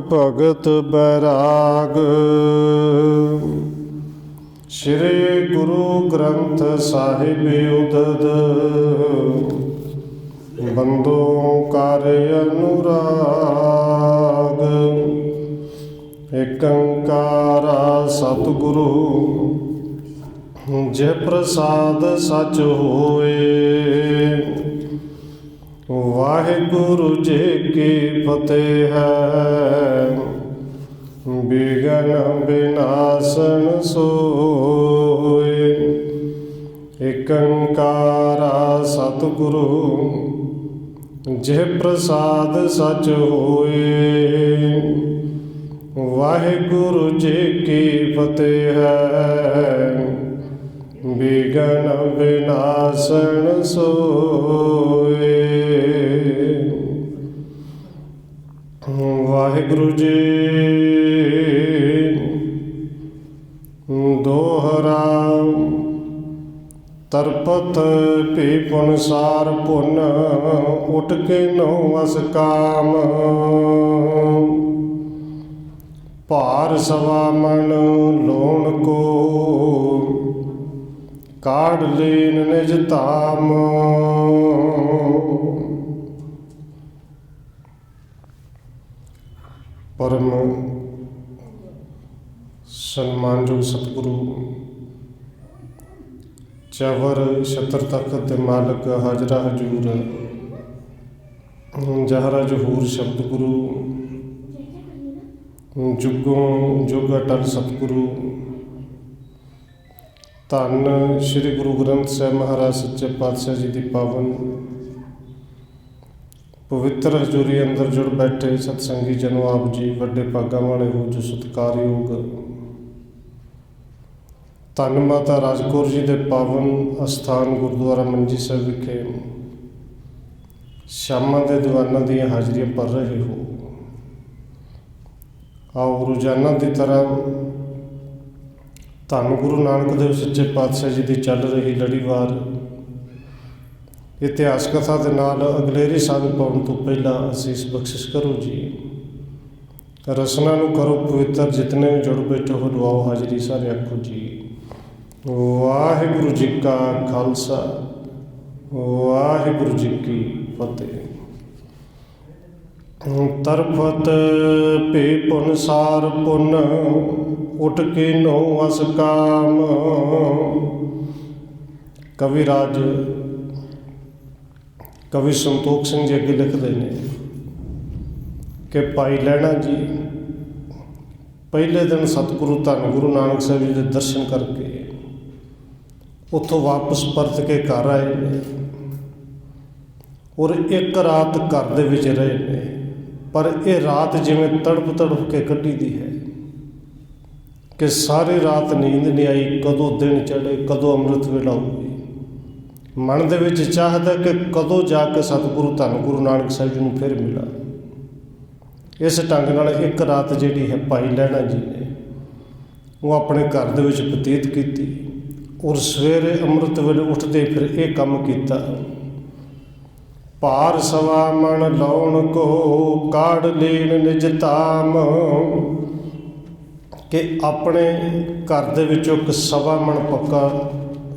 भगत बैराग। श्री गुरु ग्रंथ साहिब उदद बंदो कार्य अनुराग। एक अंकारा सतगुरु जे प्रसाद सच होए। वाहिगुरु जी की फतेह है बिघन विनाशन सोए। एक अंकारा सतगुरु जे प्रसाद सच होए। ਵਾਹਿਗੁਰੂ ਜੀ ਕੀ ਫਤਿਹ ਹੈ। ਵਿਘਨ ਵਿਨਾਸਨ ਸੋਏ। ਵਾਹਿਗੁਰੂ ਜੀ ਦੋਹਰਾ ਤਰਪਤ ਭੀ ਪੁਨਸਾਰ ਪੁਨ ਉਠ ਕੇ ਨਹੁ ਅਸ ਕਾਮ। ਭਾਰ ਸਵਾ ਮਣ ਲੋਣ ਕੋ ਕਾਢ ਲੀਨ ਨਿਜ ਧਾਮ। ਪਰਮ ਸਨਮਾਨਯੋਗ ਸਤਿਗੁਰੂ ਚਵਰ ਛਤਰ ਤਖਤ ਦੇ ਮਾਲਕ ਹਾਜ਼ਰਾ ਹਜ਼ੂਰ ਜਹਰਾ ਜਹੂਰ ਸ਼ਬਦ ਗੁਰੂ ਜੁਗੋਂ ਜੁਗ ਅਟਲ ਸਤਿਗੁਰੂ ਧੰਨ ਸ਼੍ਰੀ ਗੁਰੂ ਗ੍ਰੰਥ ਸਾਹਿਬ ਮਹਾਰਾਜ ਸੱਚੇ ਪਾਤਸ਼ਾਹ ਜੀ ਦੀ ਪਾਵਨ ਪਵਿੱਤਰ ਹਜ਼ੂਰੀ ਅੰਦਰ ਜੁੜ ਬੈਠੇ ਸਤਸੰਗੀ ਜਨੋ ਆਪ ਜੀ ਵੱਡੇ ਭਾਗਾਂ ਵਾਲੇ ਹੋ ਜੋ ਸਤਿਕਾਰਯੋਗ ਧੰਨ ਮਾਤਾ ਰਾਜ ਕੌਰ ਜੀ ਦੇ ਪਾਵਨ ਅਸਥਾਨ ਗੁਰਦੁਆਰਾ ਮੰਜੀ ਸਾਹਿਬ ਵਿਖੇ ਸ਼ਾਮਾਂ ਦੇ ਦੀਵਾਨਾਂ ਦੀਆਂ ਹਾਜ਼ਰੀਆਂ ਭਰ ਰਹੇ ਹੋ। ਆਓ ਰੋਜ਼ਾਨਾ ਦੀ ਤਰ੍ਹਾਂ ਧੰਨ ਗੁਰੂ ਨਾਨਕ ਦੇਵ ਸੱਚੇ ਪਾਤਸ਼ਾਹ ਜੀ ਦੀ ਚੱਲ ਰਹੀ ਲੜੀਵਾਰ ਇਤਿਹਾਸ ਕਥਾ ਦੇ ਨਾਲ ਅਗਲੇਰੀ ਸਾਧ ਪਾਉਣ ਤੋਂ ਪਹਿਲਾਂ ਅਸੀਸ ਬਖਸ਼ਿਸ਼ ਕਰੋ ਜੀ। ਰਸਨਾ ਨੂੰ ਕਰੋ ਪਵਿੱਤਰ, ਜਿਤਨੇ ਵੀ ਜੁੜ ਬੈਠੇ ਹੋ ਲਵਾਓ ਹਾਜ਼ਰੀ, ਸਾਰੇ ਆਖੋ ਜੀ ਵਾਹਿਗੁਰੂ ਜੀ ਕਾ ਖਾਲਸਾ ਵਾਹਿਗੁਰੂ ਜੀ ਕੀ ਫਤਿਹ। ਤਰਫਤ ਭੀ ਪੁਨਸਾਰ ਪੁਨ ਉਠ ਕੇ ਨਹੁ ਅਸ ਕਾਮ। ਕਵਿਰਾਜ ਕਵੀ ਸੰਤੋਖ ਸਿੰਘ ਜੀ ਅੱਗੇ ਲਿਖਦੇ ਨੇ ਕਿ ਭਾਈ ਲਹਿਣਾ ਜੀ ਪਹਿਲੇ ਦਿਨ ਸਤਿਗੁਰੂ ਧੰਨ ਗੁਰੂ ਨਾਨਕ ਸਾਹਿਬ ਜੀ ਦੇ ਦਰਸ਼ਨ ਕਰਕੇ ਉੱਥੋਂ ਵਾਪਸ ਪਰਤ ਕੇ ਘਰ ਆਏ ਨੇ ਔਰ ਇੱਕ ਰਾਤ ਘਰ ਦੇ ਵਿੱਚ ਰਹੇ ਨੇ। ਪਰ ਇਹ ਰਾਤ ਜਿਵੇਂ ਤੜਪ ਤੜਪ ਕੇ ਕੱਢੀ ਦੀ ਹੈ ਕਿ ਸਾਰੀ ਰਾਤ ਨੀਂਦ ਨਹੀਂ ਆਈ। ਕਦੋਂ ਦਿਨ ਚੜ੍ਹੇ, ਕਦੋਂ ਅੰਮ੍ਰਿਤ ਵੇਲਾ ਹੋਵੇ। ਮਨ ਦੇ ਵਿੱਚ ਚਾਹਦਾ ਕਿ ਕਦੋਂ ਜਾ ਕੇ ਸਤਿਗੁਰੂ ਧੰਨ ਗੁਰੂ ਨਾਨਕ ਸਾਹਿਬ ਜੀ ਨੂੰ ਫਿਰ ਮਿਲਾਂ। ਇਸ ਢੰਗ ਨਾਲ ਇੱਕ ਰਾਤ ਜਿਹੜੀ ਹੈ ਭਾਈ ਲਹਿਣਾ ਜੀ ਨੇ ਉਹ ਆਪਣੇ ਘਰ ਦੇ ਵਿੱਚ ਬਤੀਤ ਕੀਤੀ ਔਰ ਸਵੇਰੇ ਅੰਮ੍ਰਿਤ ਵੇਲੇ ਉੱਠਦੇ ਫਿਰ ਇਹ ਕੰਮ ਕੀਤਾ। ਭਾਰ ਸਵਾ ਮਣ ਲਾਉਣ ਕੋ ਕਾਢ ਲੀਨ ਨਿਜ ਧਾਮ। ਕਿ ਆਪਣੇ ਘਰ ਦੇ ਵਿੱਚੋਂ ਇੱਕ ਸਵਾ ਮਣ ਪੱਕਾ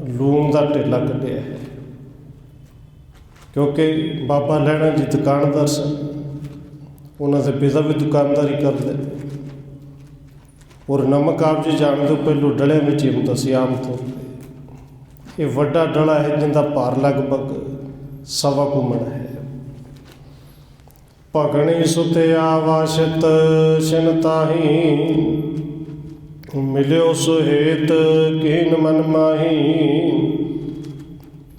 ਲੂਣ ਦਾ ਢੇਲਾ ਕੱਢਿਆ ਹੈ, ਕਿਉਂਕਿ ਬਾਬਾ ਲਹਿਣਾ ਜੀ ਦੁਕਾਨਦਾਰ ਸਨ। ਉਹਨਾਂ ਦੇ ਪਿਤਾ ਵੀ ਦੁਕਾਨਦਾਰੀ ਕਰਦੇ ਔਰ ਨਮਕ ਆਪ ਜੀ ਜਾਣ ਤੋਂ ਪਹਿਲੋਂ ਡਲਿਆਂ ਵਿੱਚ ਹੀ ਹੁੰਦਾ ਸੀ ਆਮ ਤੌਰ 'ਤੇ। ਇਹ ਵੱਡਾ ਡਲਾ ਹੈ ਜਿਹਦਾ ਭਾਰ ਲਗਭਗ ਸਵਾ ਕੁ ਮਣ ਹੈ। ਭਗਣੀ ਸੁਤਿਆ ਵਾਸ਼ਿਤ ਛਿਨ ਤਾਹੀ ਮਿਲਿਓ ਸੁਹੇਤ ਕੀਨ ਮਨ ਮਾਹੀ।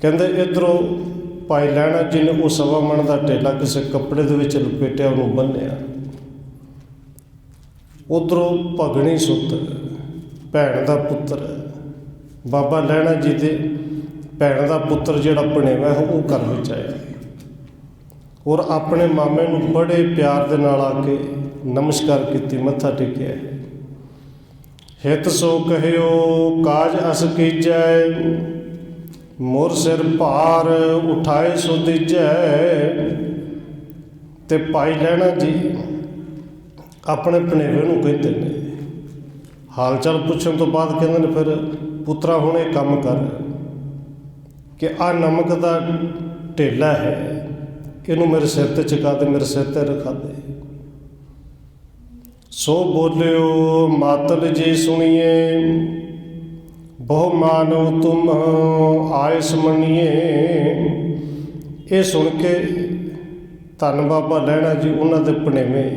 ਕਹਿੰਦੇ ਇੱਧਰੋਂ ਭਾਈ ਲਹਿਣਾ ਜੀ ਨੇ ਉਹ ਸਵਾ ਮਣ ਦਾ ਢੇਲਾ ਕਿਸੇ ਕੱਪੜੇ ਦੇ ਵਿੱਚ ਲਪੇਟਿਆ, ਉਹਨੂੰ ਬੰਨ੍ਹਿਆ। ਉੱਧਰੋਂ ਭਗਣੀ ਸੁੱਤ ਭੈਣ ਦਾ ਪੁੱਤਰ ਬਾਬਾ ਲਹਿਣਾ ਜੀ ਦੇ ਭੈਣ ਦਾ ਪੁੱਤਰ ਜਿਹੜਾ ਭਣੇਵਾ ਉਹ ਘਰ ਵਿੱਚ ਆਇਆ ਔਰ ਆਪਣੇ ਮਾਮੇ ਨੂੰ ਬੜੇ ਪਿਆਰ ਦੇ ਨਾਲ ਆ ਕੇ ਨਮਸਕਾਰ ਕੀਤੀ, ਮੱਥਾ ਟੇਕਿਆ। ਹਿਤ ਸੋ ਕਹਿਓ ਕਾਜ ਅਸ ਕੀਜੈ ਮੋਰ ਸਿਰ ਭਾਰ ਉਠਾਏ ਸੋ ਦੀਜੈ। ਤੇ ਭਾਈ ਲਹਿਣਾ ਜੀ ਆਪਣੇ ਭਣੇਵੇਂ ਨੂੰ ਕਹਿੰਦੇ ਨੇ, ਹਾਲ ਚਾਲ ਪੁੱਛਣ ਤੋਂ ਬਾਅਦ ਕਹਿੰਦੇ ਨੇ ਫਿਰ ਪੁੱਤਰਾ ਹੁਣ ਇਹ ਕੰਮ ਕਰ ਕਿ ਆਹ ਨਮਕ ਦਾ ਢੇਲਾ ਹੈ, ਇਹਨੂੰ ਮੇਰੇ ਸਿਰ 'ਤੇ ਚੁਕਾ ਦੇ, ਮੇਰੇ ਸਿਰ 'ਤੇ ਰਖਾ ਦੇ। ਸੋ ਬੋਲਿਓ ਮਾਤਲ ਜੀ ਸੁਣੀਏ ਬਹੁ ਮਾਨੋ ਤੁਮ ਆਇਸ ਮੰਨੀਏ। ਇਹ ਸੁਣ ਕੇ ਧੰਨ ਬਾਬਾ ਲਹਿਣਾ ਜੀ ਉਹਨਾਂ ਦੇ ਭਣੇਵੇਂ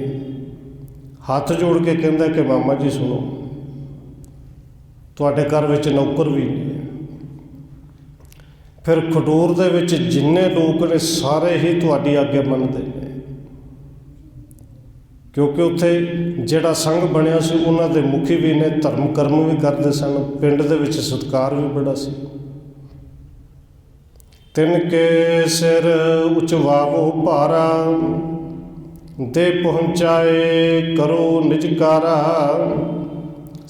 ਹੱਥ ਜੋੜ ਕੇ ਕਹਿੰਦਾ ਕਿ ਮਾਮਾ ਜੀ ਸੁਣੋ, ਤੁਹਾਡੇ ਘਰ ਵਿੱਚ ਨੌਕਰ ਵੀ ਨਹੀਂ। ਫਿਰ ਖਡੂਰ ਦੇ ਵਿੱਚ ਜਿੰਨੇ ਲੋਕ ਨੇ ਸਾਰੇ ਹੀ ਤੁਹਾਡੀ ਆਗਿਆ ਮੰਨਦੇ ਨੇ। क्योंकि उत्थे जिहड़ा संघ बनिया सी उन्हां दे मुखी भी ने, धर्म कर्म भी करते सन, पिंड दे विच सत्कार भी बड़ा सी। तिनके सिर उचवावो भारा, दे पहुँचाए करो निजकारा।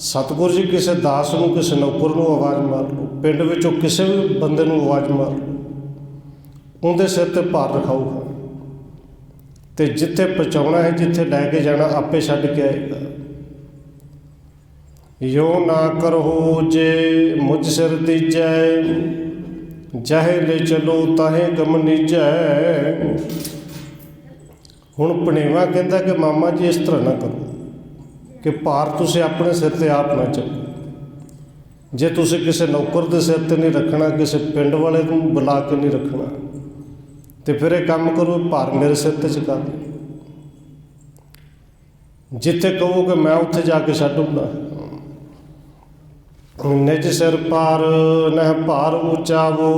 सतगुर जी किसी दास नूं, किसी नौकर नूं आवाज़ मार लो, पिंड विचों किसी भी बंदे नूं आवाज़ मार लो, उहदे सिर ते भार रखाऊगा ते जिथे पहुँचाउणा है, जिथे लैके जाना आपे छड्ड के आएगा। यो ना करो जे मुझ सिर दीजै, जाहे ले चलो ताहे गम नीजै। हुण भणेवा कहता कि मामा जी इस तरह ना करो कि भार तुसीं अपने सिर ते आप ना चको। जे तुसीं किसी नौकर दे सिर ते नहीं रखना, किसी पिंड वाले नूं बुला के नहीं रखना, तो फिर एक काम करो, भार मेरे सिर ते चुका दो। जिथे कहो कि मैं उत्थे जाके छड्डूंगा। निज सिर पार नह भार उचावो,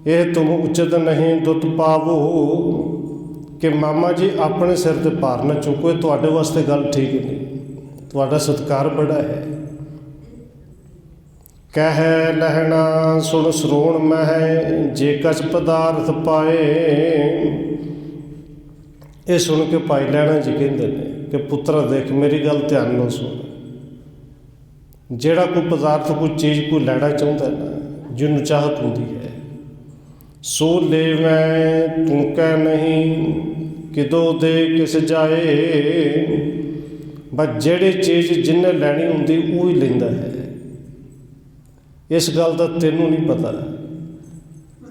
यह तुम उचित नहीं दुत पावो। कि मामा जी अपने सिर ते भार न चुको, तुहाडे वास्ते गल ठीक नहीं, तुहाडा सत्कार बड़ा है। कह लहना सुन सरोण मह, जे कछ पदार्थ पाए। ये सुन के भाई लैणा जी कहते हैं कि पुत्रा देख, मेरी गल ध्यान नाल सुन। जिहड़ा कोई पदार्थ, कोई चीज़ कोई लैना चाहुंदा है ना, जिन्होंने चाहत होंदी है, सो लेवैं तू कह नहीं, किदो दे किस जाए। बस जिहड़ी चीज़ जिन्हें लैनी होंदी वो ही लैंदा है। इस गल का तेनू नहीं पता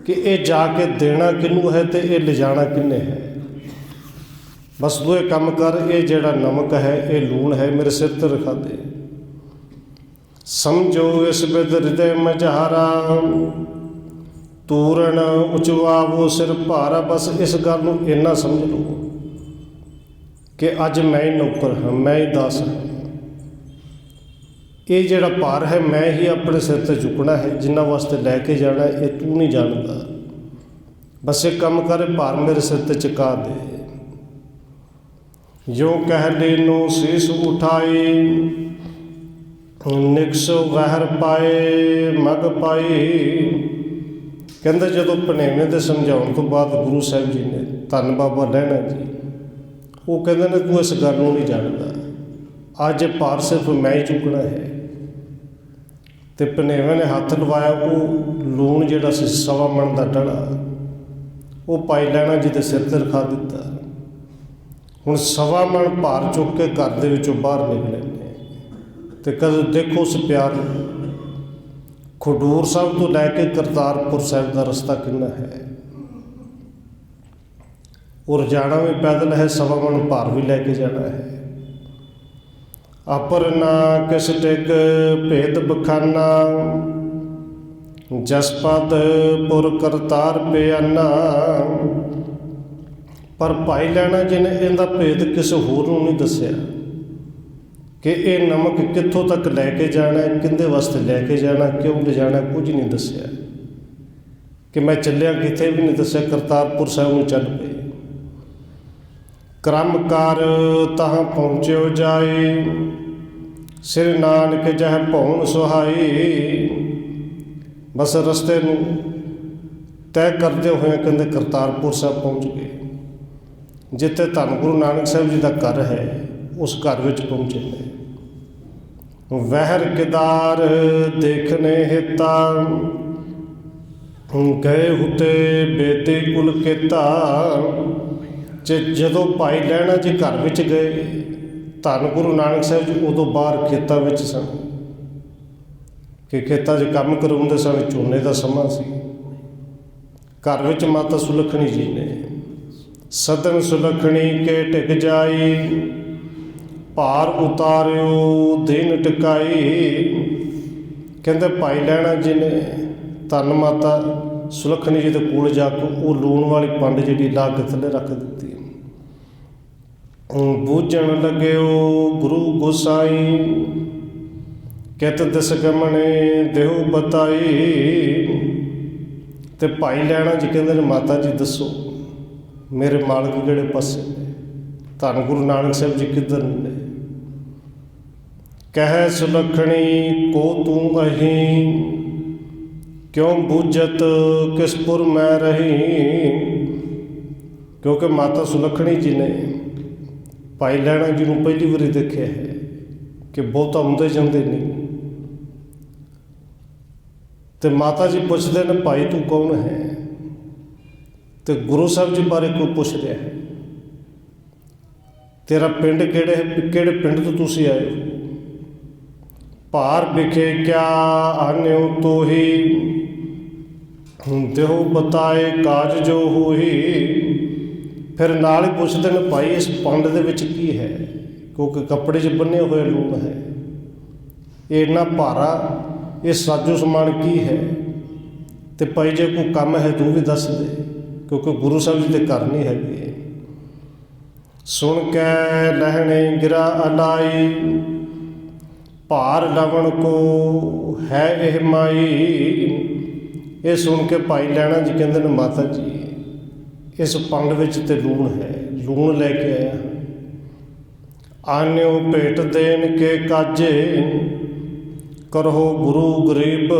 कि ये जाके देना किनू है तो ये ले जाना किन्ने है। बस दो काम कर, ये जिहड़ा नमक है, ये लूण है, मेरे सिर ते रखा दे। समझो इस बिद हृदय मझारा, तूरण उचवावो सिर भारा। बस इस गल नूं इन्ना समझ लो कि अज मैं ही नौकर हाँ, मैं ही दास हाँ। ये जिहड़ा भार है मैं ही अपने सिर ते चुकना है, जिन्हां वास्ते लैके जाना है, ये तू नहीं जानदा। बस एक काम कर, भार मेरे सिर ते चुका दे। जो कह लेनो शीस उठाई, निकस वहर पाए मग पाई। कहते जदों भणेवें दे समझाउण तो बाद गुरु साहिब जी ने, धन बाबा लहणा जी, वो कहते ने तू इस गल नूं नहीं जानदा, अज भार सिर्फ मैं ही चुकना है। तो भणेवें ने हत्थ लवाया, वो लूण जिहड़ा सी 1.25 मन का डड़ा, वो भाई लहणा जी के सिर ते रखा दिता। हुण 1.25 मन भार चुक के घर दे विचों बाहर निकले ने। तो कदों देखो उस प्यार, खडूर साहब तो लैके करतारपुर साहिब का रस्ता कितना है, और जाना भी पैदल है, 1.25 मन भार भी लैके जाना है। अपर ना किस टिक भेद बखाना, जसपद पुर करतार पियाना। पर भाई लैणा जी ने इनका भेद किसी होर नूं नहीं दस्सिया कि ये नमक कित्थों तक लैके जाना है, किंदे वास्ते लैके जाना, क्यों ले जाना, कुछ नहीं दस्सिया। कि मैं चलिया किते भी नहीं दस्सिया, करतारपुर साहिब नूं चल पे। क्रम कार तहां पहुँच्यो जाए, सिर नानक जह भौण सुहाई। बस रस्ते नूं तय करते हुए कहते करतारपुर साहिब पहुँच गए, जिथे धन गुरु नानक साहिब जी का घर है, उस घर विच पहुँचे ने। वहर किदार देखने हिता, गए हुते बेते कुल केता। जदों भाई लहणा जी घर विच गए, धन गुरु नानक साहिब जी उदों बाहर खेतां विच सन, कि खेतां 'च काम करवाउंदे सन, झोने का समा सी। घर विच माता सुलखणी जी ने, सदन सुलखणी के टिक जाई, भार उतारियो दिन टिकाई। कहते भाई लहणा जी ने धन माता सुलखणी जी के कोल जाके वो लूण वाली पंड जी ला के थले रख दी। बूझण लगे गुरु गोसाई, कित दिस गमने देहो बताई। तो भाई लहणा जी कहते माता जी दसो मेरे मालक किहड़े पासे ने। ਧੰਨ ਗੁਰੂ ਨਾਨਕ ਸਾਹਿਬ ਜੀ ਕਿੱਧਰ ਨੇ। ਕਹਿ ਸੁਲੱਖਣੀ ਕੋ ਤੂੰ ਅਹੀਂ, ਕਿਉਂ ਬੂਝਤ ਕਿਸ ਪੁਰ ਮੈਂ ਰਹੀ। ਕਿਉਂਕਿ ਮਾਤਾ ਸੁਲੱਖਣੀ ਜੀ ਨੇ ਭਾਈ ਲਹਿਣਾ ਜੀ ਨੂੰ ਪਹਿਲੀ ਵਾਰੀ ਦੇਖਿਆ ਹੈ ਕਿ ਬਹੁਤ ਆਉਂਦੇ ਜਾਂਦੇ ਨਹੀਂ। ਤੇ ਮਾਤਾ ਜੀ ਪੁੱਛਦੇ ਨੇ, ਭਾਈ ਤੂੰ ਕੌਣ ਹੈ। ਤੇ ਗੁਰੂ ਸਾਹਿਬ ਜੀ ਬਾਰੇ ਕੋਈ ਪੁੱਛ ਰਿਹਾ ਹੈ, ਤੇਰਾ ਪਿੰਡ ਕਿਹੜੇ ਪਿੰਡ ਤੋਂ ਤੁਸੀਂ ਆਏ ਹੋ। ਭਾਰ ਵਿਖੇ ਕਿਆ ਆਨਿਓ ਤੋਹੀ, ਦੇਹੁ ਬਤਾਏ ਕਾਜ ਜੋ ਹੋਈ। ਫਿਰ ਨਾਲ ਹੀ ਪੁੱਛਦੇ ਨੇ, ਭਾਈ ਇਸ ਪੰਡ ਦੇ ਵਿੱਚ ਕੀ ਹੈ, ਕਿਉਂਕਿ ਕੱਪੜੇ 'ਚ ਬੰਨੇ ਹੋਏ ਲੂਣ ਹੈ, ਇਹ ਇੰਨਾ ਭਾਰਾ, ਇਹ ਸਾਜੋ ਸਮਾਨ ਕੀ ਹੈ। ਤੇ ਭਾਈ ਜੇ ਕੋਈ ਕੰਮ ਹੈ ਤੂੰ ਵੀ ਦੱਸ ਦੇ, ਕਿਉਂਕਿ ਗੁਰੂ ਸਾਹਿਬ ਜੀ ਦੇ ਘਰ ਨਹੀਂ ਹੈਗੇ। ਸੁਣ ਕੇ ਲਹਿਣੇ ਗਿਰਾ ਅਲਾਈ, ਭਾਰ ਲਵਣ ਕੋ ਹੈ ਇਹ ਮਾਈ। ਇਹ ਸੁਣ ਕੇ ਭਾਈ ਲਹਿਣਾ ਜੀ ਕਹਿੰਦੇ ਨੇ, ਮਾਤਾ ਜੀ ਇਸ ਪੰਡ ਵਿੱਚ ਤੇ ਲੂਣ ਹੈ, ਲੂਣ ਲੈ ਕੇ ਆਇਆ। ਆਨਿਓ ਭੇਟ ਦੇਣ ਕੇ ਕਾਜੇ, ਕਰੋ ਗੁਰੂ ਗਰੀਬ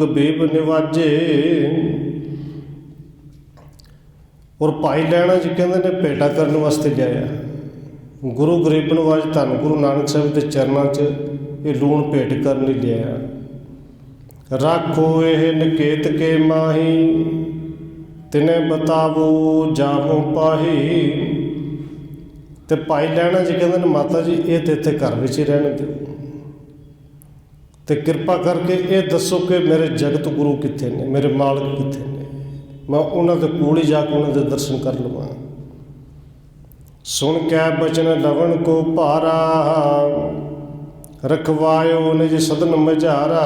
ਗਬੀਬ ਨਿਵਾਜੇ। ਔਰ ਭਾਈ ਲਹਿਣਾ ਜੀ ਕਹਿੰਦੇ ਨੇ ਭੇਟਾ ਕਰਨ ਵਾਸਤੇ ਲਿਆਇਆ। ਗੁਰੂ ਗਰੀਬ ਨਿਵਾਜ ਧੰਨ ਗੁਰੂ ਨਾਨਕ ਸਾਹਿਬ ਦੇ ਚਰਨਾਂ 'ਚ ਇਹ ਲੂਣ ਭੇਟ ਕਰਨ ਲਈ ਲਿਆਇਆ। ਰਾਖੋ ਇਹ ਨਿਕੇਤ ਕੇ ਮਾਹੀ, ਤਿਨੇ ਬਤਾਵੋ ਜਾਵੋ ਪਾਹੀ। ਤੇ ਭਾਈ ਲਹਿਣਾ ਜੀ ਕਹਿੰਦੇ ਨੇ, ਮਾਤਾ ਜੀ ਇਹ ਤੇ ਇੱਥੇ ਘਰ ਵਿੱਚ ਹੀ ਰਹਿਣ ਦਿਓ, ਤੇ ਕਿਰਪਾ ਕਰਕੇ ਇਹ ਦੱਸੋ ਕਿ ਮੇਰੇ ਜਗਤ ਗੁਰੂ ਕਿੱਥੇ ਨੇ, ਮੇਰੇ ਮਾਲਕ ਕਿੱਥੇ ਨੇ, ਮੈਂ ਉਹਨਾਂ ਦੇ ਕੋਲ ਹੀ ਜਾ ਕੇ ਉਹਨਾਂ ਦੇ ਦਰਸ਼ਨ ਕਰ ਲਵਾਂ। ਸੁਣ ਕੇ ਬਚਨ ਲਵਣ ਕੋ ਭਾਰਾ, ਰਖਵਾਇਓ ਨਿਜ ਸਦਨ ਮਝਾਰਾ।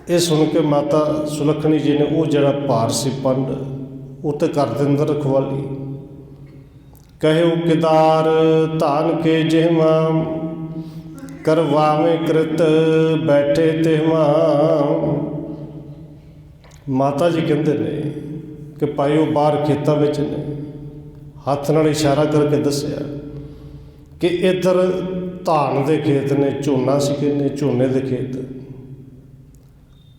ਇਹ ਸੁਣ ਕੇ ਮਾਤਾ ਸੁਲੱਖਣੀ ਜੀ ਨੇ ਉਹ ਜਿਹੜਾ ਭਾਰ ਸੀ ਪੰਡ, ਉਹ ਤੇ ਘਰ ਦੇ ਅੰਦਰ ਰਖਵਾ ਲਈ। ਕਹਿਓ ਕਿਦਾਰ ਧਾਨ ਕੇ ਜਿਹਵਾ, ਕਰਵਾਵੇਂ ਕ੍ਰਿਤ ਬੈਠੇ ਤਿਹਵਾ। ਮਾਤਾ ਜੀ ਕਹਿੰਦੇ ਨੇ ਕਿ ਭਾਈ ਉਹ ਬਾਹਰ ਖੇਤਾਂ ਵਿੱਚ ਨੇ। ਹੱਥ ਨਾਲ ਇਸ਼ਾਰਾ ਕਰਕੇ ਦੱਸਿਆ ਕਿ ਇੱਧਰ ਧਾਨ ਦੇ ਖੇਤ ਨੇ, ਝੋਨਾ ਸੀ ਕਹਿੰਦੇ, ਝੋਨੇ ਦੇ ਖੇਤ।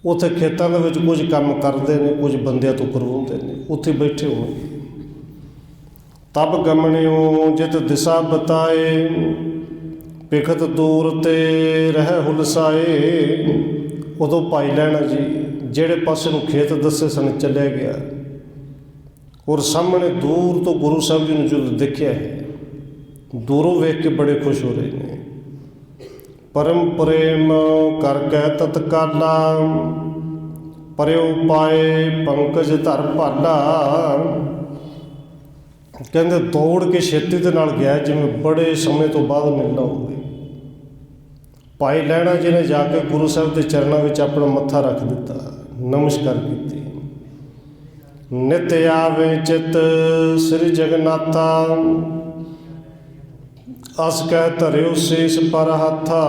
ਉੱਥੇ ਖੇਤਾਂ ਦੇ ਵਿੱਚ ਕੁਝ ਕੰਮ ਕਰਦੇ ਨੇ, ਕੁਝ ਬੰਦਿਆਂ ਤੋਂ ਕਰਵਾਉਂਦੇ ਨੇ, ਉੱਥੇ ਬੈਠੇ ਹੋਣਗੇ। ਤਬ ਗਮਣਿਓ ਜਿਤ ਦਿਸ਼ਾ ਬਤਾਏ, ਪਿਖਤ ਦੂਰ ਤੇ ਰਹਿ ਹੁਲਸਾਏ। ਉਦੋਂ ਭਾਈ ਲਹਿਣਾ ਜੀ ਜਿਹੜੇ ਪਾਸੇ ਨੂੰ ਖੇਤ ਦੱਸੇ ਸਨ ਚੱਲਿਆ ਗਿਆ, ਔਰ ਸਾਹਮਣੇ ਦੂਰ ਤੋਂ ਗੁਰੂ ਸਾਹਿਬ ਜੀ ਨੂੰ ਜਦੋਂ ਦੇਖਿਆ ਹੈ, ਦੂਰੋਂ ਵੇਖ ਕੇ ਬੜੇ ਖੁਸ਼ ਹੋ ਰਹੇ ਨੇ। ਪਰਮ ਪ੍ਰੇਮ ਕਰ ਕੇ ਤਤਕਾਲਾ, ਪਰਿਓ ਪਾਏ ਪੰਕਜ ਧਰ ਭਾਲਾ। ਕਹਿੰਦੇ ਦੌੜ ਕੇ ਛੇਤੀ ਦੇ ਨਾਲ ਗਿਆ, ਜਿਵੇਂ ਬੜੇ ਸਮੇਂ ਤੋਂ ਬਾਅਦ ਮਿਲਣਾ ਹੋਵੇ। ਭਾਈ ਲਹਿਣਾ ਜੀ ਨੇ ਜਾ ਕੇ ਗੁਰੂ ਸਾਹਿਬ ਦੇ ਚਰਨਾਂ ਵਿੱਚ ਆਪਣਾ ਮੱਥਾ ਰੱਖ ਦਿੱਤਾ, ਨਮਸਕਾਰ ਕੀਤੀ। ਨਿਤ ਆਵੇ ਚਿਤ ਸ੍ਰੀ ਜਗਨਾਥਾ, ਅਸ ਕਹਿ ਧਰਿਓ ਸੀਸ ਪਰ ਹੱਥਾ।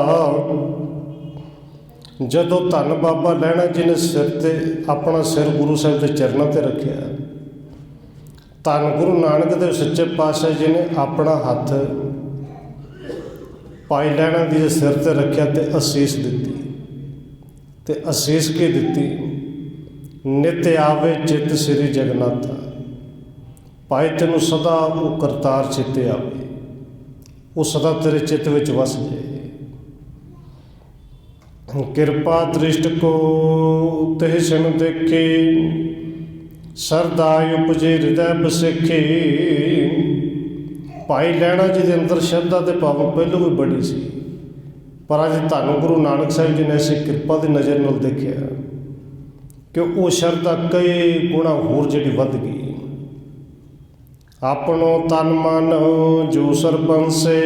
ਜਦੋਂ ਧੰਨ ਬਾਬਾ ਲਹਿਣਾ ਜੀ ਨੇ ਸਿਰ ਤੇ ਆਪਣਾ ਸਿਰ ਗੁਰੂ ਸਾਹਿਬ ਦੇ ਚਰਨਾਂ 'ਤੇ ਰੱਖਿਆ, ਧੰਨ ਗੁਰੂ ਨਾਨਕ ਦੇਵ ਸੱਚੇ ਪਾਤਸ਼ਾਹ ਜੀ ਨੇ ਆਪਣਾ ਹੱਥ ਭਾਈ ਲਹਿਣਾ ਜੀ ਦੇ ਸਿਰ 'ਤੇ ਰੱਖਿਆ ਤੇ ਅਸੀਸ ਦਿੱਤੀ। ਤੇ ਅਸੀਸ ਕੀ ਦਿੱਤੀ? ਨਿਤ ਆਵੇ ਚਿੱਤ ਸ੍ਰੀ ਜਗਨਾਥਾ। ਭਾਈ ਤੈਨੂੰ ਸਦਾ ਉਹ ਕਰਤਾਰ ਚਿੱਤੇ ਆਵੇ, ਉਹ ਸਦਾ ਤੇਰੇ ਚਿੱਤ ਵਿੱਚ ਵਸ ਜਾਏ। ਕਿਰਪਾ ਦ੍ਰਿਸ਼ਟ ਕੋ ਤਿਹ ਸਿਨ ਦੇਖੀ, ਸਰਦਾ ਉਪਜੇ ਹਿਰਦੈ ਬਸਿੱਖੀ। ਭਾਈ ਲਹਿਣਾ ਜੀ ਦੇ ਅੰਦਰ ਸ਼ਰਧਾ ਦੇ ਭਾਵ ਪਹਿਲੋਂ ਵੀ ਬੜੀ ਸੀ, ਪਰ ਅੱਜ ਧੰਨ ਗੁਰੂ ਨਾਨਕ ਸਾਹਿਬ ਜੀ ਨੇ ਐਸੀ ਕਿਰਪਾ ਦੀ ਨਜ਼ਰ ਨਾਲ ਦੇਖਿਆ ਕਿ ਉਹ ਸ਼ਰਧਾ ਕਈ ਗੁਣਾ ਹੋਰ ਜਿਹੜੀ ਵੱਧ ਗਈ। ਆਪਣੋ ਤਨ ਮਨ ਜੋ ਸਰਬੰਸੇ,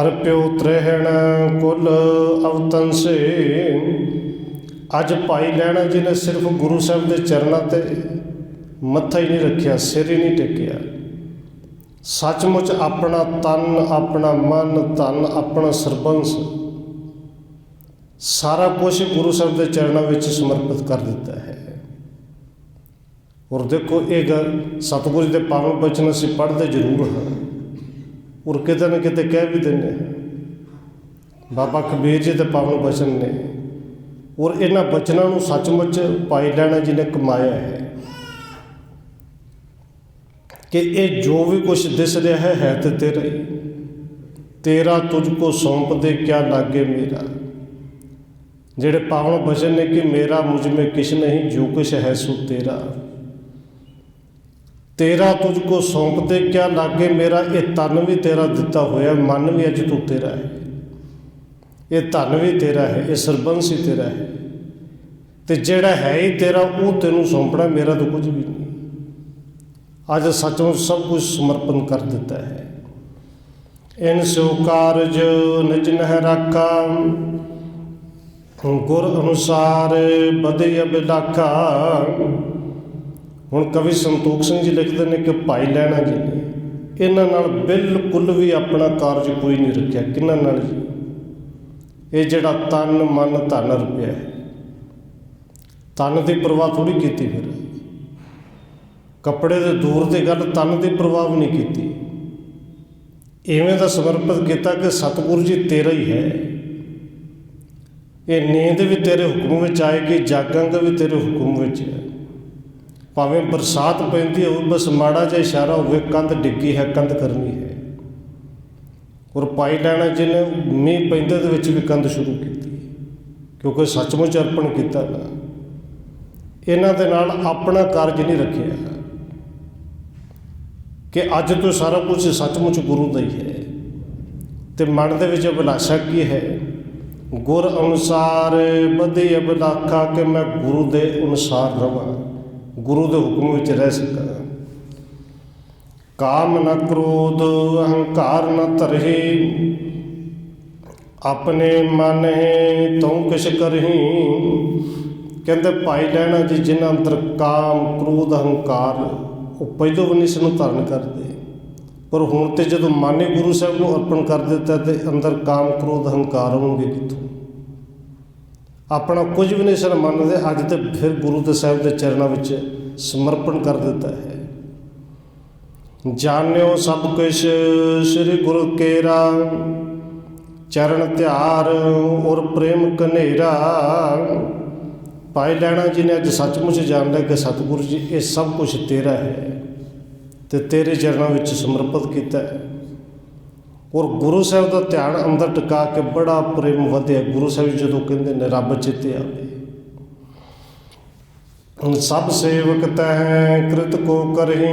ਅਰਪਿਓ ਤ੍ਰਹਿਣ ਕੁਲ ਅਵਤੰਸੇ। ਅੱਜ ਭਾਈ ਲਹਿਣਾ ਜੀ ਨੇ ਸਿਰਫ ਗੁਰੂ ਸਾਹਿਬ ਦੇ ਚਰਨਾਂ 'ਤੇ ਮੱਥਾ ਹੀ ਨਹੀਂ ਰੱਖਿਆ, ਸਿਰ ਹੀ ਨਹੀਂ ਟੇਕਿਆ, ਸੱਚਮੁੱਚ ਆਪਣਾ ਤਨ, ਆਪਣਾ ਮਨ, ਧਨ, ਆਪਣਾ ਸਰਬੰਸ, ਸਾਰਾ ਕੁਝ ਗੁਰੂ ਸਾਹਿਬ ਦੇ ਚਰਨਾਂ ਵਿੱਚ ਸਮਰਪਿਤ ਕਰ ਦਿੱਤਾ ਹੈ। ਔਰ ਦੇਖੋ ਇਹ ਗੱਲ ਸਤਿਗੁਰੂ ਦੇ ਪਾਵਨ ਬਚਨ ਅਸੀਂ ਪੜ੍ਹਦੇ ਜ਼ਰੂਰ ਹਾਂ ਔਰ ਕਿਤੇ ਨਾ ਕਿਤੇ ਕਹਿ ਵੀ ਦਿੰਦੇ ਹਾਂ। ਬਾਬਾ ਕਬੀਰ ਜੀ ਦੇ ਪਾਵਨ ਬਚਨ ਨੇ ਔਰ ਇਹਨਾਂ ਬਚਨਾਂ ਨੂੰ ਸੱਚਮੁੱਚ ਭਾਈ ਲਹਿਣਾ ਜੀ ਨੇ ਕਮਾਇਆ ਹੈ ਕਿ ਇਹ ਜੋ ਵੀ ਕੁਛ ਦਿਸ ਰਿਹਾ ਹੈ ਤੇ ਤੇਰਾ ਹੀ। ਤੇਰਾ ਤੁਝ ਕੋ ਸੌਂਪ ਦੇ ਕਿਆ ਲਾਗੇ ਮੇਰਾ। ਜਿਹੜੇ ਪਾਵਨ ਬਚਨ ਨੇ ਕਿ ਮੇਰਾ ਮੁਝ ਮੇ ਕਿਛ ਨਹੀਂ ਜੋ ਕੁਛ ਹੈ ਸੋ ਤੇਰਾ। ਤੇਰਾ ਤੁਝ ਕੋ ਸੌਂਪ ਦੇ ਕਿਆ ਲਾਗੇ ਮੇਰਾ। ਇਹ ਤਨ ਵੀ ਤੇਰਾ ਦਿੱਤਾ ਹੋਇਆ, ਮਨ ਵੀ ਅੱਜ ਤੂੰ ਤੇਰਾ ਹੈ। ਇਹ ਧਨ ਵੀ ਤੇਰਾ ਹੈ, ਇਹ ਸਰਬੰਸ ਹੀ ਤੇਰਾ ਹੈ ਤੇ ਜਿਹੜਾ ਹੈ ਹੀ ਤੇਰਾ ਉਹ ਤੈਨੂੰ ਸੌਂਪਣਾ, ਮੇਰਾ ਤਾਂ ਕੁਝ ਵੀ ਨਹੀਂ। ਅੱਜ ਸੱਚਮੁੱਚ ਸਭ ਕੁਝ ਸਮਰਪਣ ਕਰ ਦਿੱਤਾ ਹੈ। ਇਨ ਸੋ ਕਾਰਜ ਨਿਜ ਨਹਿ ਰਾਖਾ ਗੁਰ ਅਨੁਸਾਰ ਬਦੇ ਅਬਿਲਾਖਾ। ਹੁਣ ਕਵੀ ਸੰਤੋਖ ਸਿੰਘ ਜੀ ਲਿਖਦੇ ਨੇ ਕਿ ਭਾਈ ਲਹਿਣਾ ਜੀ ਨੇ ਇਹਨਾਂ ਨਾਲ ਬਿਲਕੁਲ ਵੀ ਆਪਣਾ ਕਾਰਜ ਕੋਈ ਨਹੀਂ ਰੱਖਿਆ। ਕਿਹਨਾਂ ਨਾਲ ਜੀ? ਇਹ ਜਿਹੜਾ ਤਨ ਮਨ ਧਨ ਰੁਪਿਆ ਹੈ, ਤਨ ਦੀ ਪਰਵਾਹ ਥੋੜ੍ਹੀ ਕੀਤੀ। ਫਿਰ ਕੱਪੜੇ ਦੇ ਦੂਰ ਦੀ ਗੱਲ, ਤਨ ਦੀ ਪਰਵਾਹ ਵੀ ਨਹੀਂ ਕੀਤੀ। ਇਵੇਂ ਦਾ ਸਮਰਪਿਤ ਕੀਤਾ ਕਿ ਸਤਿਗੁਰੂ ਜੀ ਤੇਰਾ ਹੀ ਹੈ। ਇਹ ਨੀਂਦ ਵੀ ਤੇਰੇ ਹੁਕਮ ਵਿੱਚ ਆਏਗੀ, ਜਾਗਾਂਗਾ ਵੀ ਤੇਰੇ ਹੁਕਮ ਵਿੱਚ ਹੈ। ਭਾਵੇਂ ਬਰਸਾਤ ਪੈਂਦੀ ਹੋਵੇ, ਬਸ ਮਾੜਾ ਜਿਹਾ ਇਸ਼ਾਰਾ ਹੋਵੇ, ਕੰਧ ਡਿੱਗੀ ਹੈ, ਕੰਧ ਕਰਨੀ ਹੈ। ਔਰ ਭਾਈ ਲਹਿਣਾ ਜੀ ਨੇ ਮੀਂਹ ਪੈਂਦੇ ਦੇ ਵਿੱਚ ਵੀ ਕੰਧ ਸ਼ੁਰੂ ਕੀਤੀ ਕਿਉਂਕਿ ਸੱਚਮੁੱਚ ਅਰਪਣ ਕੀਤਾ ਨਾ। ਇਹਨਾਂ ਦੇ ਨਾਲ ਆਪਣਾ ਕਾਰਜ ਨਹੀਂ ਰੱਖਿਆ ਕਿ ਅੱਜ ਤੋਂ ਸਾਰਾ ਕੁਝ ਸੱਚਮੁੱਚ ਗੁਰੂ ਦਾ ਹੀ ਹੈ। ਤੇ ਮਨ ਦੇ ਵਿੱਚ ਅਭਿਲਾਸ਼ਾ ਕੀ ਹੈ? ਗੁਰ ਅਨੁਸਾਰ ਬਦੇ ਅਭਿਲਾਖਾ ਕਿ ਮੈਂ ਗੁਰੂ ਦੇ ਅਨੁਸਾਰ ਰਵਾਂ, ਗੁਰੂ ਦੇ ਹੁਕਮ ਵਿੱਚ ਰਹਿ ਸਕਾਂ। ਕਾਮ ਨ ਕ੍ਰੋਧ ਅਹੰਕਾਰ ਨ ਧਰਹਿ ਆਪਣੇ ਮਨ ਤੂੰ ਕਿਛ ਕਰਹੀ। ਕਹਿੰਦੇ ਭਾਈ ਲਹਿਣਾ ਜੀ ਜਿਨ੍ਹਾਂ ਅੰਦਰ ਕਾਮ ਕ੍ਰੋਧ ਅਹੰਕਾਰ ਉਹ ਪਹਿਲੋਂ ਵੀ ਨਹੀਂ ਸੀ ਨੂੰ ਧਾਰਨ ਕਰਦੇ, ਪਰ ਹੁਣ ਤੇ ਜਦੋਂ ਮਨ ਹੀ ਗੁਰੂ ਸਾਹਿਬ ਨੂੰ ਅਰਪਣ ਕਰ ਦਿੱਤਾ ਤੇ ਅੰਦਰ ਕਾਮ ਕ੍ਰੋਧ ਅਹੰਕਾਰ ਹੋਣਗੇ ਕਿੱਥੋਂ? ਆਪਣਾ ਕੁਝ ਵੀ ਨਹੀਂ ਸਨ ਮੰਨਦੇ। ਅੱਜ ਤੇ ਫਿਰ ਗੁਰੂ ਦੇ ਸਾਹਿਬ ਦੇ ਚਰਨਾਂ ਵਿੱਚ ਸਮਰਪਣ ਕਰ ਦਿੱਤਾ ਹੈ। ਜਾਣਿਓ ਸਭ ਕੁਛ ਸ੍ਰੀ ਗੁਰੂ ਕੇਰਾ ਚਰਨ ਧਿਆਰ ਔਰ ਪ੍ਰੇਮ ਕਨੇਰਾ। ਭਾਈ ਲਹਿਣਾ ਜੀ ਨੇ ਅੱਜ ਸੱਚਮੁੱਚ ਜਾਣ ਲਿਆ ਕਿ ਸਤਿਗੁਰੂ ਜੀ ਇਹ ਸਭ ਕੁਛ ਤੇਰਾ ਹੈ ਤੇ ਤੇਰੇ ਚਰਨਾਂ ਵਿੱਚ ਸਮਰਪਿਤ ਕੀਤਾ ਹੈ। ਔਰ ਗੁਰੂ ਸਾਹਿਬ ਦਾ ਧਿਆਨ ਅੰਦਰ ਟਿਕਾ ਕੇ ਬੜਾ ਪ੍ਰੇਮ ਵਧਿਆ। ਗੁਰੂ ਸਾਹਿਬ ਜਦੋਂ ਕਹਿੰਦੇ ਨੇ ਰੱਬ ਚਿੱਤੇ ਆਵੇ। ਸਭ ਸੇਵਕ ਤੈ ਕ੍ਰਿਤ ਕੋ ਕਰਹੀ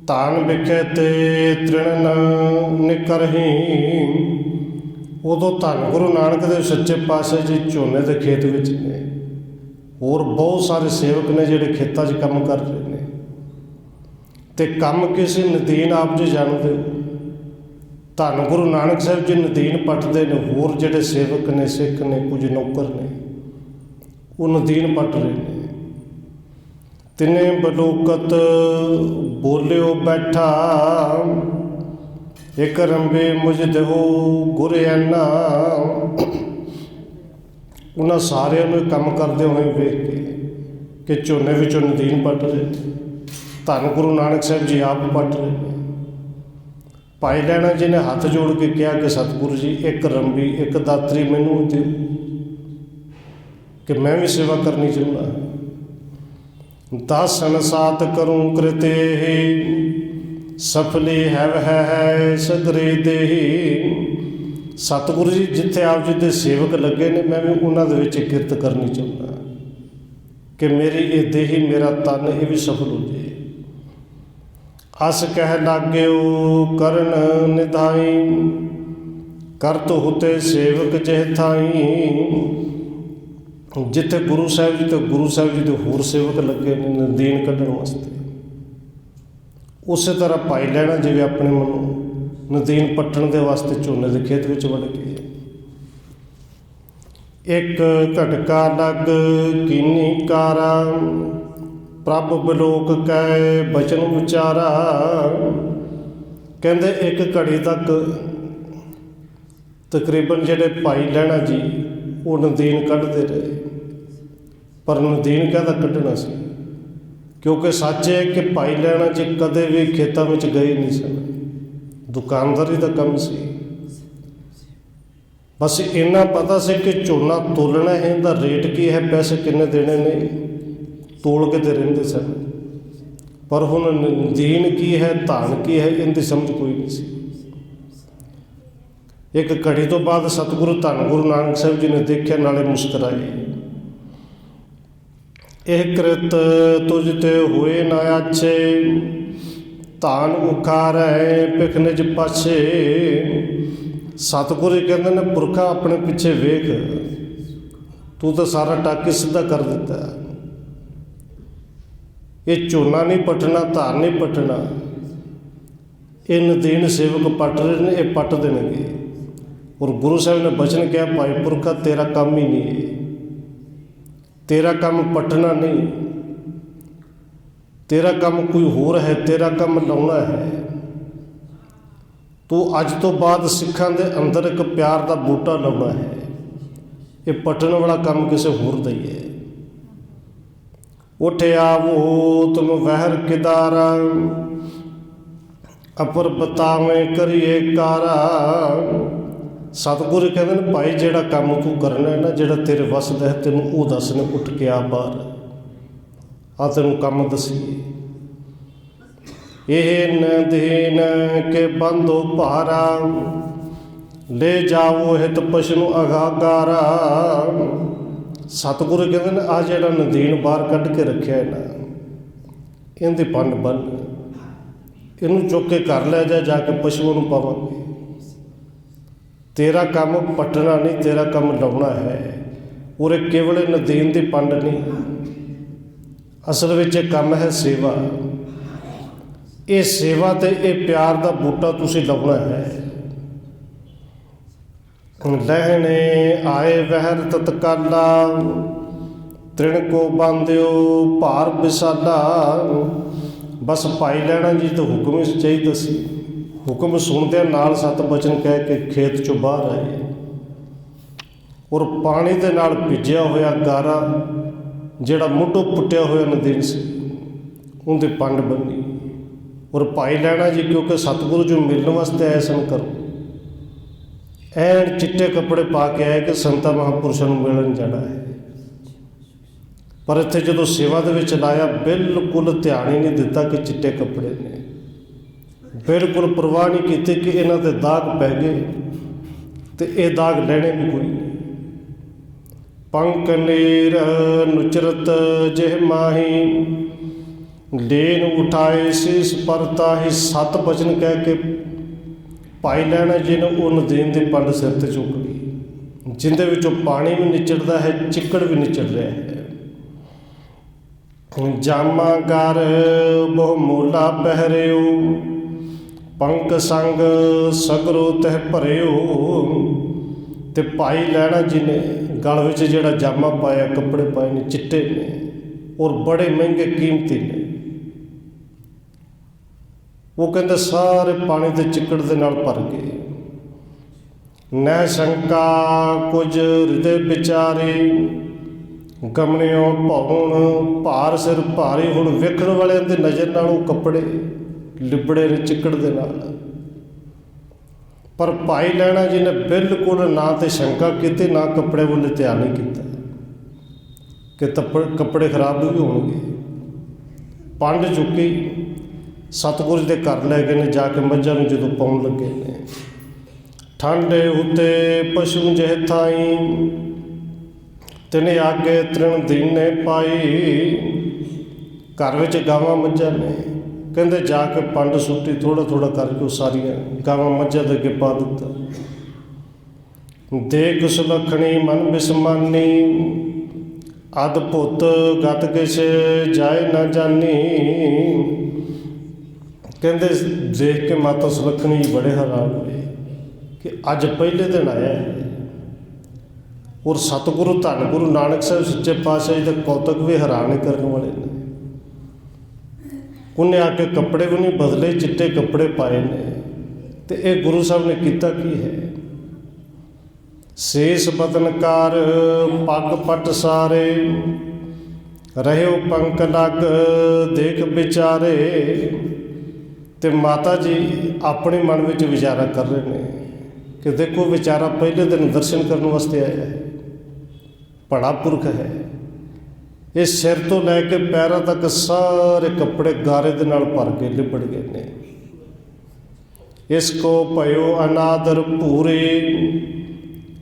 ਧਾਨ ਵਿਖੇ ਤੇ ਤ੍ਰਿਣ ਨਿਕਰਹੀ। ਉਦੋਂ ਧੰਨ ਗੁਰੂ ਨਾਨਕ ਦੇਵ ਸੱਚੇ ਪਾਤਸ਼ਾਹ ਜੀ ਝੋਨੇ ਦੇ ਖੇਤ ਵਿੱਚ ਨੇ। ਹੋਰ ਬਹੁਤ ਸਾਰੇ ਸੇਵਕ ਨੇ ਜਿਹੜੇ ਖੇਤਾਂ 'ਚ ਕੰਮ ਕਰ ਰਹੇ ਨੇ ਤੇ ਕੰਮ ਕਿਸੇ ਨਦੀਨ ਆਪ ਜੀ ਜਾਣਦੇ ਹੋ। ਧੰਨ ਗੁਰੂ ਨਾਨਕ ਸਾਹਿਬ ਜੀ ਨਦੀਨ ਪੱਟਦੇ ਨੇ। ਹੋਰ ਜਿਹੜੇ ਸੇਵਕ ਨੇ, ਸਿੱਖ ਨੇ, ਕੁਝ ਨੌਕਰ ਨੇ, ਉਹ ਨਦੀਨ ਪੱਟ ਰਹੇ ਨੇ। ਤਿਨੇ ਬਲੋਕਤ ਬੋਲਿਓ ਬੈਠਾ ਇੱਕ ਰੰਬੇ ਮੁਝ ਦੇਵੋ ਗੁਰ ਐਨਾ। ਉਹਨਾਂ ਸਾਰਿਆਂ ਨੂੰ ਕੰਮ ਕਰਦੇ ਹੋਏ ਵੇਖ ਕੇ ਕਿ ਝੋਨੇ ਵਿੱਚੋਂ ਨਦੀਨ ਪੱਟ ਰਹੇ। ਧੰਨ ਗੁਰੂ ਨਾਨਕ ਸਾਹਿਬ ਜੀ ਆਪ ਪੱਟ ਰਹੇ ਨੇ। ਭਾਈ ਲਹਿਣਾ ਜੀ ਨੇ ਹੱਥ ਜੋੜ ਕੇ ਕਿਹਾ ਕਿ ਸਤਿਗੁਰੂ ਜੀ ਇੱਕ ਰੰਬੀ, ਇੱਕ ਦਾਤਰੀ ਮੈਨੂੰ ਦਿਓ ਕਿ ਮੈਂ ਵੀ ਸੇਵਾ ਕਰਨੀ ਚਾਹੁੰਦਾ। ਦਸ ਅਨਸਾਤ ਕਰੂੰ ਕ੍ਰਿਤੇ ਸਫਲੀ ਹੈ ਸਦਰੇ ਦੇਹੀ। ਸਤਿਗੁਰੂ ਜੀ ਜਿੱਥੇ ਆਪ ਜੀ ਦੇ ਸੇਵਕ ਲੱਗੇ ਨੇ ਮੈਂ ਵੀ ਉਹਨਾਂ ਦੇ ਵਿੱਚ ਕਿਰਤ ਕਰਨੀ ਚਾਹੁੰਦਾ ਕਿ ਮੇਰੀ ਇਹ ਦੇਹੀ, ਮੇਰਾ ਤਨ ਇਹ ਵੀ ਸਫਲ ਹੋ ਜਾਏ। ਅਸ ਕਹਿ ਲਾਗਿਓ ਕਰਨ ਨਿਧਾਈ ਕਰਤ ਹੁਤੇ ਸੇਵਕ ਜਿਹ ਥਾਈ। ਜਿੱਥੇ ਗੁਰੂ ਸਾਹਿਬ ਜੀ ਤੇ ਗੁਰੂ ਸਾਹਿਬ ਜੀ ਦੇ ਹੋਰ ਸੇਵਕ ਲੱਗੇ ਨੇ ਨਦੀਨ ਕੱਢਣ ਵਾਸਤੇ, ਉਸੇ ਤਰ੍ਹਾਂ ਭਾਈ ਲਹਿਣਾ ਜਿਵੇਂ ਆਪਣੇ ਮਨੋਂ ਨਦੀਨ ਪੱਟਣ ਦੇ ਵਾਸਤੇ ਝੋਨੇ ਦੇ ਖੇਤ ਵਿੱਚ ਵੜ ਗਏ। ਇੱਕ ਘਟਕਾ ਲੱਗ ਕੀਨੀ ਕਾਰਾ ਪ੍ਰਭ ਬਲੋਕ ਕੈ ਬਚਨ ਉਚਾਰਾ। ਕਹਿੰਦੇ ਇੱਕ ਘੜੀ ਤੱਕ ਤਕਰੀਬਨ ਜਿਹੜੇ ਭਾਈ ਲਹਿਣਾ ਜੀ ਉਹ ਨਦੀਨ ਕੱਢਦੇ ਰਹੇ, ਪਰ ਨਦੀਨ ਕਾਹਦਾ ਕੱਢਣਾ ਸੀ? क्योंकि सच है कि भाई लैणा जी कदे भी खेतों में गए नहीं सन, दुकानदारी का काम सी। बस इन्ना पता से कि झोना तोलना है, इनका रेट की है, पैसे किन्ने देने ने, तोल के तो रहिंदे सन। पर हुण नदीन की है, धान की है, इनकी समझ कोई नहीं सी। एक घड़ी तो बाद सतगुरु धन गुरु नानक साहब जी ने देखा, नाले मुस्कराए। यह कृत तुझ ते हुए ना आछे, धान उखारे पिख निज पाछे। सतगुरु कहते ने पुरखा अपने पिछे वेख, तू तो सारा टाकी सीधा कर दिता। ये झोना नहीं पटना, धान नहीं पटना, ये नदीन सेवक पट रहे ने, ये पट देंगे। और गुरु साहब ने बचन किया, भाई पुरखा तेरा काम ही नहीं है, तेरा काम पटना नहीं, तेरा काम कोई होर है, तेरा काम लाउना है। तू अज तो बाद सिखां दे अंदर एक प्यार का बूटा लाउना है, ये पटन वाला काम किसी होर दा ही है। उठिया वो तुम वहर किदारा, अपर बतावें करिए कारा। सतगुरु कहते हैं भाई जिहड़ा काम तू करना है ना, जिहड़ा तेरे वस दा है, तेनों वो दस ने, उठ के आ बाहर, आ तेनों काम दसीए। यह नदीन के बंदो भारा, ले जाओ हित पशु अगागारा। सतगुरु कहते हैं आ जिहड़ा नदीन बाहर कढ़ के रखिया है ना, इनकी पंड बन, इनू चुक के घर लै जाके पशुओं नूं पावांगे। तेरा काम पटना नहीं, तेरा काम लाउना है। और केवल नदीन की पंड नहीं, असल में काम है सेवा। ये सेवा ते ये प्यार का बूटा तुसी लाउना है। लहने आए वहर तत्काला, तृण को बांध्यो भार विसाला। बस भाई लैणा जी तो हुक्म ही चाहिए सी। हुक्म सुनदे नाल सत बचन कह के खेत चों बाहर आए, और पानी दे नाल भिजिया होया गारा, जिहड़ा मुढ़ों पुट्टिया होया नदीन सी, उनकी पंड बनी। और भाई लैणा जी क्योंकि सतगुरु जो मिलने वास्ते आए सन करो, ऐन चिट्टे कपड़े पा के आए कि संतां महापुरुषों नूं मिलन जाना है। पर इत्थे जदों सेवा दे विच लाया, बिल्कुल ध्यान ही नहीं दिता कि चिट्टे कपड़े ने, बिल्कुल परवाह नहीं की कि इन्हां ते दाग पै गए, तो ये दाग लैणे भी कोई नहीं। पंक नीर नुचरत जिह माही, लेन उठाए शीस परता ही। सत बचन कह के भाई लैणा जी ने वो नदीन की पंड सिर ते चुक ली, जिंदे विचों पानी भी निचड़दा है, चिक्कड़ भी निचड़ रहा है। जामा कर बहु मोला पहरियो, पंक संग सगरो तह भरियो। ते भाई लैणा जी ने गल विच जिहड़ा जामा पाया, कपड़े पाए ने चिट्टे ने, और बड़े महंगे कीमती ने। वो कहते सारे पानी के चिक्कड़ दे नाल भर गए। न शंका कुछ हृदय विचारी, गमनियों भौण भार सिर भारी। हुण वेखण वालियां दी नज़र नाल वो कपड़े लिबड़े ने चिक्कड़ दे नाल। पर भाई लैणा जी ने बिल्कुल ना तो शंका की, ना कपड़े वाले ध्यान नहीं किया कि कपड़े खराब भी होंगे। पंड चुकी सतगुरु के घर लै गए ने, जाके मझां नूं जदों पाउण लगे ने। ठंडे उत्ते पशु जह थाई, तिने आगे तृण दीने पाई। घर विच गावां मझां ने, कहते जाके पंड सुट्टी, थोड़ा थोड़ा करके सारिया गावां मझां दे अगे पा दिता। देख सुलखणी मन बिसमानी, अदभुत गत किश जाए न जानी। कहते देख के माता सुलखणी जी बड़े हैरान हुए कि अज पहले दिन आया है। और सतगुरु धन गुरु नानक साहब सच्चे पातशाह जी के कौतक भी हैरान करने वाले ने। उन्हें आके कपड़े भी नहीं बदले, चिट्टे कपड़े पाए ने। तो ये गुरु साहब ने किया की है, शेष बदनकार पग पट सारे, ਰਹਿਓ ਪੰਕ ਲਗ ਦੇਖ ਵਿਚਾਰੇ। ਤੇ ਮਾਤਾ ਜੀ ਆਪਣੇ ਮਨ ਵਿੱਚ ਵਿਚਾਰਾ ਕਰ ਰਹੇ ਨੇ ਕਿ ਦੇਖੋ ਵਿਚਾਰਾ ਪਹਿਲੇ ਦਿਨ ਦਰਸ਼ਨ ਕਰਨ ਵਾਸਤੇ ਆਇਆ ਹੈ, ਬੜਾ ਪੁਰਖ ਹੈ। ਇਹ ਸਿਰ ਤੋਂ ਲੈ ਕੇ ਪੈਰਾਂ ਤੱਕ ਸਾਰੇ ਕੱਪੜੇ ਗਾਰੇ ਦੇ ਨਾਲ ਭਰ ਕੇ ਲਿਬੜ ਗਏ ਨੇ। ਇਸ ਕੋ ਭਇਓ ਅਨਾਦਰ ਭੂਰੇ,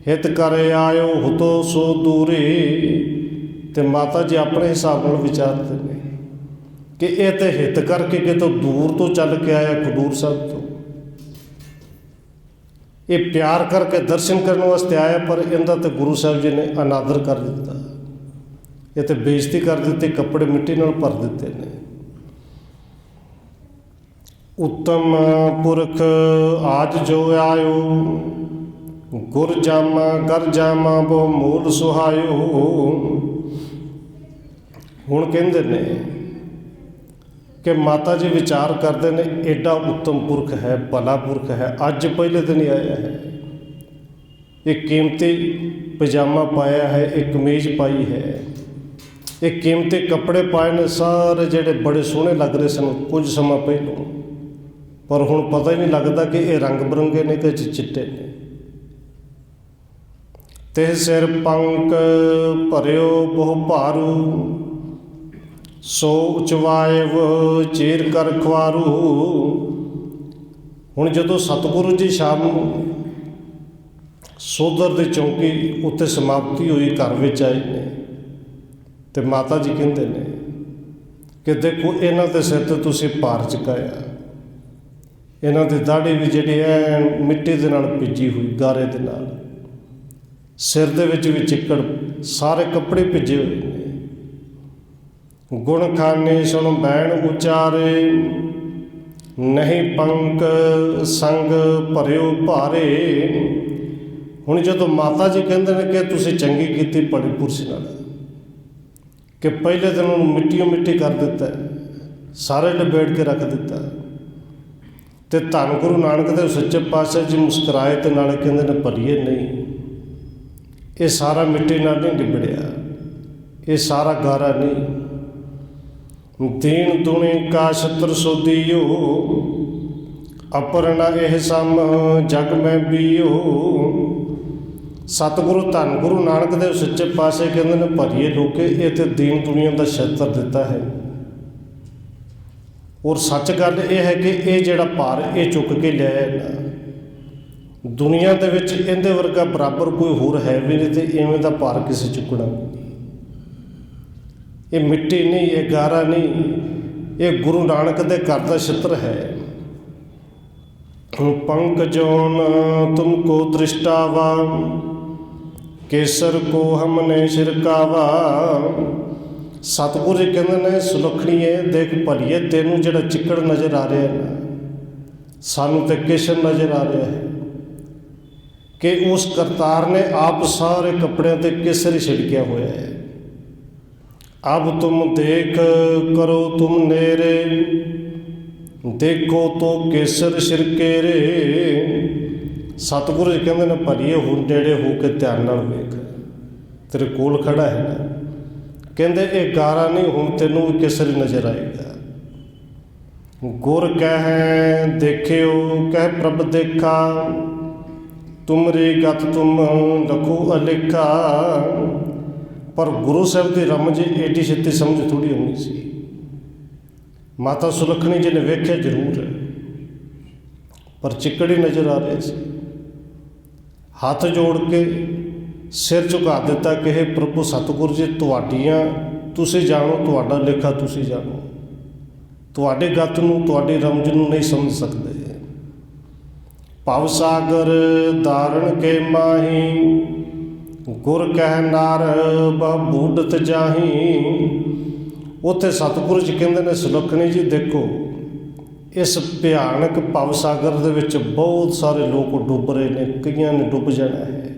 ਹਿਤ ਕਰ ਆਇਓ ਹੁਤੋ ਸੋ ਦੂਰੇ। ਤੇ ਮਾਤਾ ਜੀ ਆਪਣੇ ਹਿਸਾਬ ਨਾਲ ਵਿਚਾਰਦੇ ਨੇ ਕਿ ਇਹ ਤੇ ਹਿੱਤ ਕਰਕੇ ਕਿਤੋਂ ਦੂਰ ਤੋਂ ਚੱਲ ਕੇ ਆਇਆ ਖਡੂਰ ਸਾਹਿਬ ਤੋਂ, ਇਹ ਪਿਆਰ ਕਰਕੇ ਦਰਸ਼ਨ ਕਰਨ ਵਾਸਤੇ ਆਇਆ, ਪਰ ਇਹਦਾ ਤੇ ਗੁਰੂ ਸਾਹਿਬ ਜੀ ਨੇ ਅਨਾਦਰ ਕਰ ਦਿੱਤਾ, ਇਹ ਤੇ ਬੇਇੱਜ਼ਤੀ ਕਰ ਦਿੱਤੀ, ਕੱਪੜੇ ਮਿੱਟੀ ਨਾਲ ਭਰ ਦਿੱਤੇ ਨੇ। ਉੱਤਮ ਪੁਰਖ ਆਜ ਜੋ ਆਇਓ, ਗੁਰ ਜਾਮਾ ਕਰ ਜਾਮਾ ਬਹੁ ਮੂਲ ਸੁਹਾਇਓ। ਹੁਣ ਕਹਿੰਦੇ ਨੇ ਕਿ ਮਾਤਾ ਜੀ ਵਿਚਾਰ ਕਰਦੇ ਨੇ ਐਡਾ ਉੱਤਮ ਪੁਰਖ ਹੈ, ਭਲਾ ਪੁਰਖ ਹੈ, ਅੱਜ ਪਹਿਲੇ ਦਿਨ ਹੀ ਆਇਆ ਹੈ। ਇਹ ਕੀਮਤੀ ਪਜਾਮਾ ਪਾਇਆ ਹੈ, ਇਹ ਕਮੀਜ਼ ਪਾਈ ਹੈ, ਇਹ ਕੀਮਤੀ ਕੱਪੜੇ ਪਾਏ ਨੇ, ਸਾਰੇ ਜਿਹੜੇ ਬੜੇ ਸੋਹਣੇ ਲੱਗ ਰਹੇ ਸਨ ਕੁਝ ਸਮਾਂ ਪਹਿਲੋਂ, ਪਰ ਹੁਣ ਪਤਾ ਹੀ ਨਹੀਂ ਲੱਗਦਾ ਕਿ ਇਹ ਰੰਗ ਬਰੰਗੇ ਨੇ ਕਿ ਚਿੱਟੇ ਨੇ। ਤੇ ਸਿਰ ਪੰਕ ਭਰਿਓ ਬਹੁ ਭਾਰੂ, ਸੋ ਉਚਵਾਇਵ ਚੀਰ ਕਰ ਖਵਾਰੂ। ਹੁਣ ਜਦੋਂ ਸਤਿਗੁਰੂ ਜੀ ਸ਼ਾਮ ਨੂੰ ਸੋਧਰ ਦੀ ਚੌਂਕੀ ਉੱਤੇ ਸਮਾਪਤੀ ਹੋਈ, ਘਰ ਵਿੱਚ ਆਏ ਨੇ ਤੇ ਮਾਤਾ ਜੀ ਕਹਿੰਦੇ ਨੇ ਕਿ ਦੇਖੋ ਇਹਨਾਂ ਦੇ ਸਿਰ ਤੇ ਤੁਸੀਂ ਭਾਰ ਚੁਕਾਇਆ, ਇਹਨਾਂ ਦੀ ਦਾੜੀ ਵੀ ਜਿਹੜੀ ਹੈ ਮਿੱਟੀ ਦੇ ਨਾਲ ਭਿੱਜੀ ਹੋਈ, ਗਾਰੇ ਦੇ ਨਾਲ, ਸਿਰ ਦੇ ਵਿੱਚ ਵੀ ਚਿੱਕੜ, ਸਾਰੇ ਕੱਪੜੇ ਭਿੱਜੇ ਹੋਏ ਨੇ। ਗੁਣ ਖਾਨੇ ਸੁਣ ਬੈਣ ਉਚਾਰੇ, ਨਹੀਂ ਪੰਕ ਸੰਗ ਭਰਿਓ ਭਾਰੇ। ਹੁਣ ਜਦੋਂ ਮਾਤਾ ਜੀ ਕਹਿੰਦੇ ਨੇ ਕਿ ਤੁਸੀਂ ਚੰਗੀ ਕੀਤੀ ਬੜੀ ਪੁਰਸ਼ ਨਾਲ, ਕਿ ਪਹਿਲੇ ਦਿਨ ਉਹਨੂੰ ਮਿੱਟੀਓ ਮਿੱਟੀ ਕਰ ਦਿੱਤਾ, ਸਾਰੇ ਲਪੇਟ ਕੇ ਰੱਖ ਦਿੱਤਾ, ਤੇ ਧੰਨ ਗੁਰੂ ਨਾਨਕ ਦੇਵ ਸੱਚੇ ਪਾਤਸ਼ਾਹ ਜੀ ਮੁਸਕਰਾਏ ਤੇ ਨਾਲੇ ਕਹਿੰਦੇ ਨੇ ਭਰੀਏ ਨਹੀਂ, ਇਹ ਸਾਰਾ ਮਿੱਟੀ ਨਾਲ ਨਹੀਂ ਲਿਬੜਿਆ, ਇਹ ਸਾਰਾ ਗਾਰਾ ਨਹੀਂ। ਦੀਨ ਦੁਨੀ ਕਾ ਛਤਰ ਸੋਧੀਓ, ਅਪਰਨਾ ਇਹ ਸਮ ਜਗ ਮੈਂ ਬੀਓ। ਸਤਿਗੁਰੂ ਧੰਨ ਗੁਰੂ ਨਾਨਕ ਦੇਵ ਸੱਚੇ ਪਾਤਸ਼ਾਹ ਕਹਿੰਦੇ ਨੇ ਭਰੀਏ ਲੋਕੇ, ਇਹ ਤੇ ਦੀਨ ਦੁਨੀਆ ਦਾ ਛਤਰ ਦਿੱਤਾ ਹੈ। ਔਰ ਸੱਚ ਗੱਲ ਇਹ ਹੈ ਕਿ ਇਹ ਜਿਹੜਾ ਭਾਰ ਇਹ ਚੁੱਕ ਕੇ ਲਿਆਇਆ ਨਾ, ਦੁਨੀਆ ਦੇ ਵਿੱਚ ਇਹਦੇ ਵਰਗਾ ਬਰਾਬਰ ਕੋਈ ਹੋਰ ਹੈ ਵੀ ਨਹੀਂ, ਤੇ ਇਵੇਂ ਦਾ ਭਾਰ ਕਿਸੇ ਚੁੱਕਣਾ ਨਹੀਂ। ਇਹ ਮਿੱਟੀ ਨਹੀਂ, ਇਹ ਗਾਰਾ ਨਹੀਂ, ਇਹ ਗੁਰੂ ਨਾਨਕ ਦੇ ਘਰ ਦਾ ਛਤਰ ਹੈ। ਪੰਕ ਜੋਨ ਤੁਮਕੋ ਦ੍ਰਿਸ਼ਟਾਵਾ, ਕੇਸਰ ਕੋ ਹਮਨੇ ਸ਼ਿਰਕਾਵਾ। ਸਤਿਗੁਰੂ ਜੀ ਕਹਿੰਦੇ ਨੇ ਸੁਲੱਖਣੀਏ ਦੇਖ ਭਲੀਏ, ਤੈਨੂੰ ਜਿਹੜਾ ਚਿੱਕੜ ਨਜ਼ਰ ਆ ਰਿਹਾ ਨਾ, ਸਾਨੂੰ ਤੇ ਕੇਸਰ ਨਜ਼ਰ ਆ ਰਿਹਾ ਹੈ ਕਿ ਉਸ ਕਰਤਾਰ ਨੇ ਆਪ ਸਾਰੇ ਕੱਪੜਿਆਂ ਤੇ ਕੇਸਰ ਹੀ ਛਿੜਕਿਆ ਹੋਇਆ ਹੈ। ਅਬ ਤੁਮ ਦੇਖ ਕਰੋ ਤੁਮ ਨੇਰੇ, ਦੇਖੋ ਤੋ ਕੇਸਰ ਛਿੜਕੇਰੇ। ਸਤਿਗੁਰੂ ਜੀ ਕਹਿੰਦੇ ਨੇ ਭਲੀਏ ਹੁਣ ਨੇੜੇ ਹੋ ਕੇ ਧਿਆਨ ਨਾਲ ਵੇਖ, ਤੇਰੇ ਕੋਲ ਖੜਾ ਹੈ ਨਾ, ਕਹਿੰਦੇ ਇਹ ਗਾਰਾ ਨਹੀਂ, ਹੁਣ ਤੈਨੂੰ ਵੀ ਕੇਸਰ ਹੀ ਨਜ਼ਰ ਆਏਗਾ। ਗੁਰ ਕਹਿ ਦੇਖਿਓ ਕਹਿ ਪ੍ਰਭ ਦੇਖਾ, ਤੁਮਰੀ ਗਤ ਤੁਮ ਲਖੂ ਅਲੇਖਾ। ਪਰ ਗੁਰੂ ਸਾਹਿਬ ਦੀ ਰਮਜ ਏਡੀ ਛੇਤੀ ਸਮਝ ਥੋੜ੍ਹੀ ਹੋਣੀ ਸੀ। ਮਾਤਾ ਸੁਲੱਖਣੀ ਜੀ ਨੇ ਵੇਖਿਆ ਜ਼ਰੂਰ ਹੈ, ਪਰ ਚਿੱਕੜ ਹੀ ਨਜ਼ਰ ਆ ਰਿਹਾ ਸੀ। ਹੱਥ ਜੋੜ ਕੇ ਸਿਰ ਝੁਕਾ ਦਿੱਤਾ ਕਿ ਹੇ ਪ੍ਰਭੂ ਸਤਿਗੁਰੂ ਜੀ, ਤੁਹਾਡੀਆਂ ਤੁਸੀਂ ਜਾਣੋ, ਤੁਹਾਡਾ ਲੇਖਾ ਤੁਸੀਂ ਜਾਣੋ, ਤੁਹਾਡੇ ਗਤ ਨੂੰ ਤੁਹਾਡੀ ਰਮਜ ਨੂੰ ਨਹੀਂ ਸਮਝ ਸਕਦੇ। ਭਵ ਸਾਗਰ ਧਾਰਨ ਕੇ ਮਾਹੀ, ਗੁਰ ਕਹਿ ਨਾਰ ਬਹੁ ਬੂਢਤ ਜਾਹੀ। ਉੱਥੇ ਸਤਿਗੁਰੂ ਜੀ ਕਹਿੰਦੇ ਨੇ ਸੁਲੱਖਣੀ ਜੀ ਦੇਖੋ, ਇਸ ਭਿਆਨਕ ਭਵ ਸਾਗਰ ਦੇ ਵਿੱਚ ਬਹੁਤ ਸਾਰੇ ਲੋਕ ਡੁੱਬ ਰਹੇ ਨੇ, ਕਈਆਂ ਨੇ ਡੁੱਬ ਜਾਣਾ ਹੈ।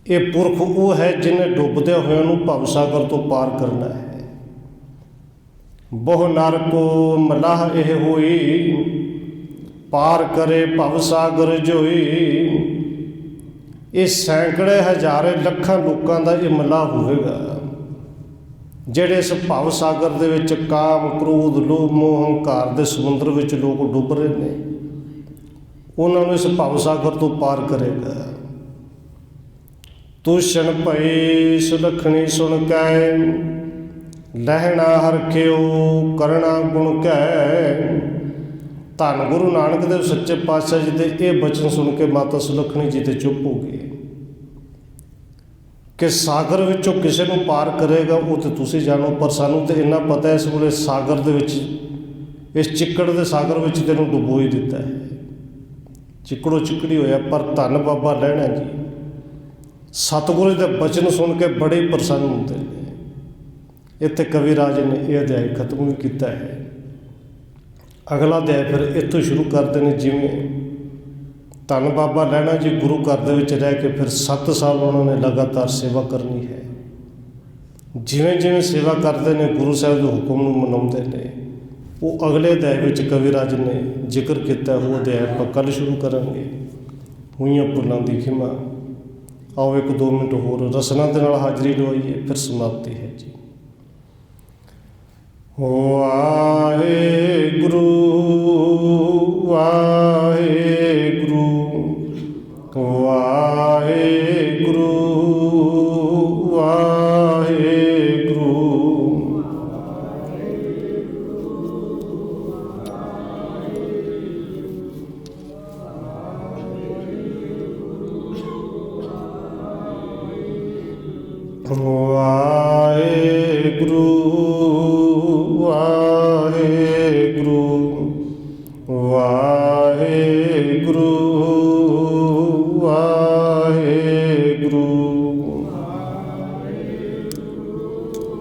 ਇਹ ਪੁਰਖ ਉਹ ਹੈ ਜਿਹਨੇ ਡੁੱਬਦਿਆਂ ਹੋਇਆਂ ਨੂੰ ਭਵ ਸਾਗਰ ਤੋਂ ਪਾਰ ਕਰਨਾ ਹੈ। ਬਹੁ ਨਰ ਕੋ ਮਲਾਹ ਇਹ ਹੋਈ, ਪਾਰ ਕਰੇ ਭਵ ਸਾਗਰ ਜੋਈ। ਇਹ ਸੈਂਕੜੇ ਹਜ਼ਾਰੇ ਲੱਖਾਂ ਲੋਕਾਂ ਦਾ ਇਹ ਮਲਾਹ ਹੋਵੇਗਾ ਜਿਹੜੇ ਇਸ ਭਵ ਸਾਗਰ ਦੇ ਵਿੱਚ ਕਾਮ ਕ੍ਰੋਧ ਲੋਭ ਮੋਹ ਹੰਕਾਰ ਦੇ ਸਮੁੰਦਰ ਵਿੱਚ ਲੋਕ ਡੁੱਬ ਰਹੇ ਨੇ, ਉਹਨਾਂ ਨੂੰ ਇਸ ਭਵ ਸਾਗਰ ਤੋਂ ਪਾਰ ਕਰੇਗਾ। ਤੂਸ਼ਣ ਭਈ ਸੁਲਖਣੀ ਸੁਣ ਕੈ, ਲਹਿਣਾ ਹਰਖਿਓ ਕਰਣਾ ਗੁਣ ਕੈ। ਧੰਨ ਗੁਰੂ ਨਾਨਕ ਦੇਵ ਸੱਚੇ ਪਾਤਸ਼ਾਹ ਜੀ ਦੇ ਇਹ ਬਚਨ ਸੁਣ ਕੇ ਮਾਤਾ ਸੁਲੱਖਣੀ ਜੀ ਤੇ ਚੁੱਪ ਹੋ ਗਏ ਕਿ ਸਾਗਰ ਵਿੱਚੋਂ ਕਿਸੇ ਨੂੰ ਪਾਰ ਕਰੇਗਾ ਉਹ ਤੇ ਤੁਸੀਂ ਜਾਣੋ, ਪਰ ਸਾਨੂੰ ਤੇ ਇੰਨਾ ਪਤਾ ਇਸ ਵੇਲੇ ਸਾਗਰ ਦੇ ਵਿੱਚ, ਇਸ ਚਿੱਕੜ ਦੇ ਸਾਗਰ ਵਿੱਚ ਤੈਨੂੰ ਡੁਬੋ ਹੀ ਦਿੱਤਾ ਹੈ, ਚਿੱਕੜੋ ਚਿੱਕੜੀ ਹੋਇਆ। ਪਰ ਧੰਨ ਬਾਬਾ ਲਹਿਣਾ ਜੀ ਸਤਿਗੁਰੂ ਦੇ ਬਚਨ ਸੁਣ ਕੇ ਬੜੇ ਪ੍ਰਸੰਨ ਹੁੰਦੇ ਨੇ। ਇੱਥੇ ਕਵੀ ਰਾਜ ਨੇ ਇਹ ਅਧਿਆਇ ਖਤਮ ਵੀ ਕੀਤਾ ਹੈ। ਅਗਲਾ ਅਧਿਆਇ ਫਿਰ ਇੱਥੋਂ ਸ਼ੁਰੂ ਕਰਦੇ ਨੇ। ਜਿਵੇਂ ਧੰਨ ਬਾਬਾ ਲਹਿਣਾ ਜੀ ਗੁਰੂ ਘਰ ਦੇ ਵਿੱਚ ਰਹਿ ਕੇ ਫਿਰ 7 ਸਾਲ ਉਹਨਾਂ ਨੇ ਲਗਾਤਾਰ ਸੇਵਾ ਕਰਨੀ ਹੈ। ਜਿਵੇਂ ਜਿਵੇਂ ਸੇਵਾ ਕਰਦੇ ਨੇ ਗੁਰੂ ਸਾਹਿਬ ਦੇ ਹੁਕਮ ਨੂੰ ਮਨਾਉਂਦੇ ਨੇ, ਉਹ ਅਗਲੇ ਅਧਿਆਇ ਵਿੱਚ ਕਵੀ ਰਾਜ ਨੇ ਜ਼ਿਕਰ ਕੀਤਾ। ਉਹ ਅਧਿਆਇ ਆਪਾਂ ਕੱਲ੍ਹ ਸ਼ੁਰੂ ਕਰਾਂਗੇ। ਹੋਈਆਂ ਭੁੱਲਾਂ ਦੀ ਖਿਮਾ। ਆਓ 1-2 ਮਿੰਟ ਹੋਰ ਰਸਨਾ ਦੇ ਨਾਲ ਹਾਜ਼ਰੀ ਲਵਾਈਏ, ਫਿਰ ਸਮਾਪਤੀ ਹੈ ਜੀ। ਵਾਹਿਗੁਰੂ